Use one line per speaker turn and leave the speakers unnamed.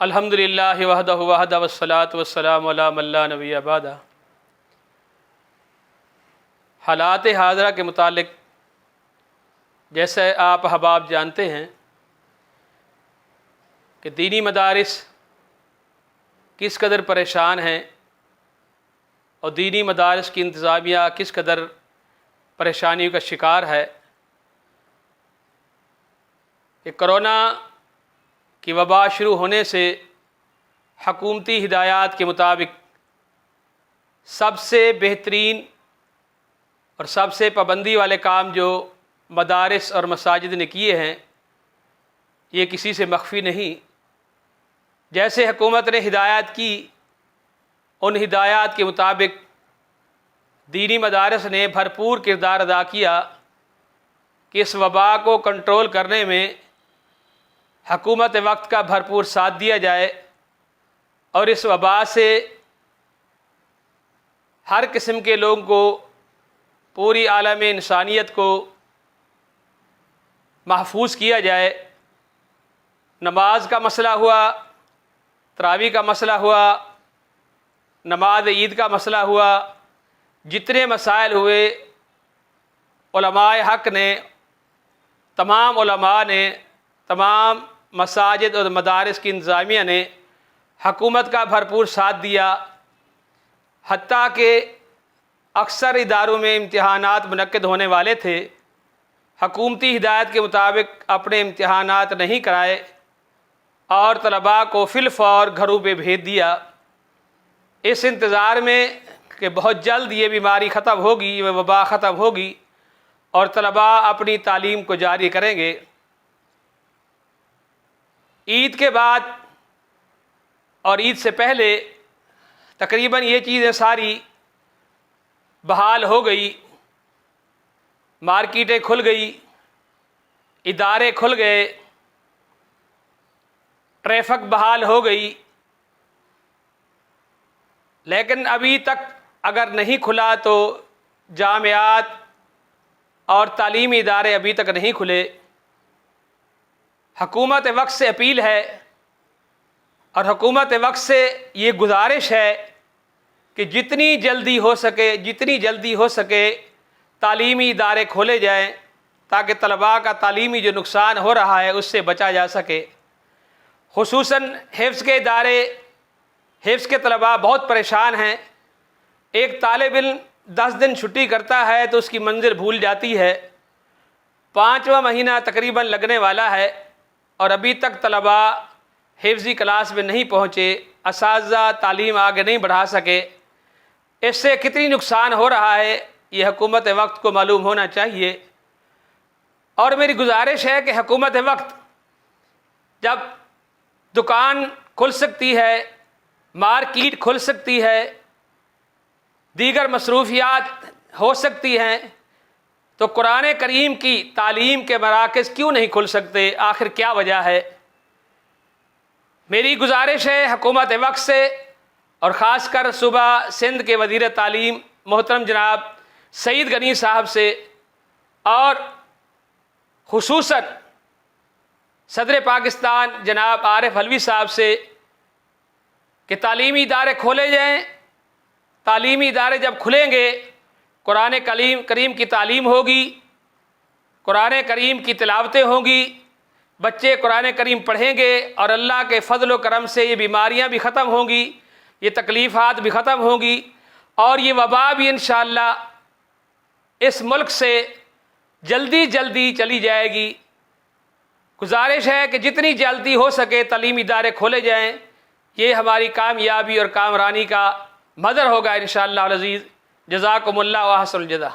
الحمدللہ وحدہ وحدہ والصلاة والسلام علی من لا نبی بعدہ۔ حالات حاضرہ کے متعلق جیسے آپ احباب جانتے ہیں کہ دینی مدارس کس قدر پریشان ہیں اور دینی مدارس کی انتظامیہ کس قدر پریشانیوں کا شکار ہے کہ کرونا کی وبا شروع ہونے سے حکومتی ہدایات کے مطابق سب سے بہترین اور سب سے پابندی والے کام جو مدارس اور مساجد نے کیے ہیں یہ کسی سے مخفی نہیں۔ جیسے حکومت نے ہدایات کی ان ہدایات کے مطابق دینی مدارس نے بھرپور کردار ادا کیا کہ اس وبا کو کنٹرول کرنے میں حکومت وقت کا بھرپور ساتھ دیا جائے اور اس وبا سے ہر قسم کے لوگوں کو، پوری عالم انسانیت کو محفوظ کیا جائے۔ نماز کا مسئلہ ہوا، تراویح کا مسئلہ ہوا، نماز عید کا مسئلہ ہوا، جتنے مسائل ہوئے علماء حق نے، تمام علماء نے، تمام مساجد اور مدارس کی انتظامیہ نے حکومت کا بھرپور ساتھ دیا۔ حتیٰ کہ اکثر اداروں میں امتحانات منعقد ہونے والے تھے، حکومتی ہدایت کے مطابق اپنے امتحانات نہیں کرائے اور طلباء کو فی الفور گھروں پہ بھیج دیا، اس انتظار میں کہ بہت جلد یہ بیماری ختم ہوگی، یہ وبا ختم ہوگی اور طلباء اپنی تعلیم کو جاری کریں گے۔ عید کے بعد اور عید سے پہلے تقریباً یہ چیزیں ساری بحال ہو گئی، مارکیٹیں کھل گئی، ادارے کھل گئے، ٹریفک بحال ہو گئی، لیکن ابھی تک اگر نہیں کھلا تو جامعات اور تعلیمی ادارے ابھی تک نہیں کھلے۔ حکومت وقت سے اپیل ہے اور حکومت وقت سے یہ گزارش ہے کہ جتنی جلدی ہو سکے تعلیمی ادارے کھولے جائیں تاکہ طلباء کا تعلیمی جو نقصان ہو رہا ہے اس سے بچا جا سکے۔ خصوصاً حفظ کے ادارے، حفظ کے طلباء بہت پریشان ہیں۔ ایک طالب علم 10 دن چھٹی کرتا ہے تو اس کی منزل بھول جاتی ہے، 5واں مہینہ تقریباً لگنے والا ہے اور ابھی تک طلباء حفظی کلاس میں نہیں پہنچے، اساتذہ تعلیم آگے نہیں بڑھا سکے۔ اس سے کتنی نقصان ہو رہا ہے یہ حکومت وقت کو معلوم ہونا چاہیے۔ اور میری گزارش ہے کہ حکومت وقت جب دکان کھل سکتی ہے، مارکیٹ کھل سکتی ہے، دیگر مصروفیات ہو سکتی ہیں، تو قرآن کریم کی تعلیم کے مراکز کیوں نہیں کھل سکتے؟ آخر کیا وجہ ہے؟ میری گزارش ہے حکومت وقت سے اور خاص کر صوبہ سندھ کے وزیر تعلیم محترم جناب سعید غنی صاحب سے اور خصوصاً صدر پاکستان جناب عارف علوی صاحب سے کہ تعلیمی ادارے کھولے جائیں۔ تعلیمی ادارے جب کھلیں گے قرآن کریم کی تعلیم ہوگی، قرآن کریم کی تلاوتیں ہوں گی، بچے قرآن کریم پڑھیں گے اور اللہ کے فضل و کرم سے یہ بیماریاں بھی ختم ہوں گی، یہ تکلیفات بھی ختم ہوں گی اور یہ وبا بھی انشاءاللہ اس ملک سے جلدی چلی جائے گی۔ گزارش ہے کہ جتنی جلدی ہو سکے تعلیمی ادارے کھولے جائیں، یہ ہماری کامیابی اور کامرانی کا مظہر ہوگا انشاءاللہ العزیز۔ جزاکم اللہ و احسن الجزا۔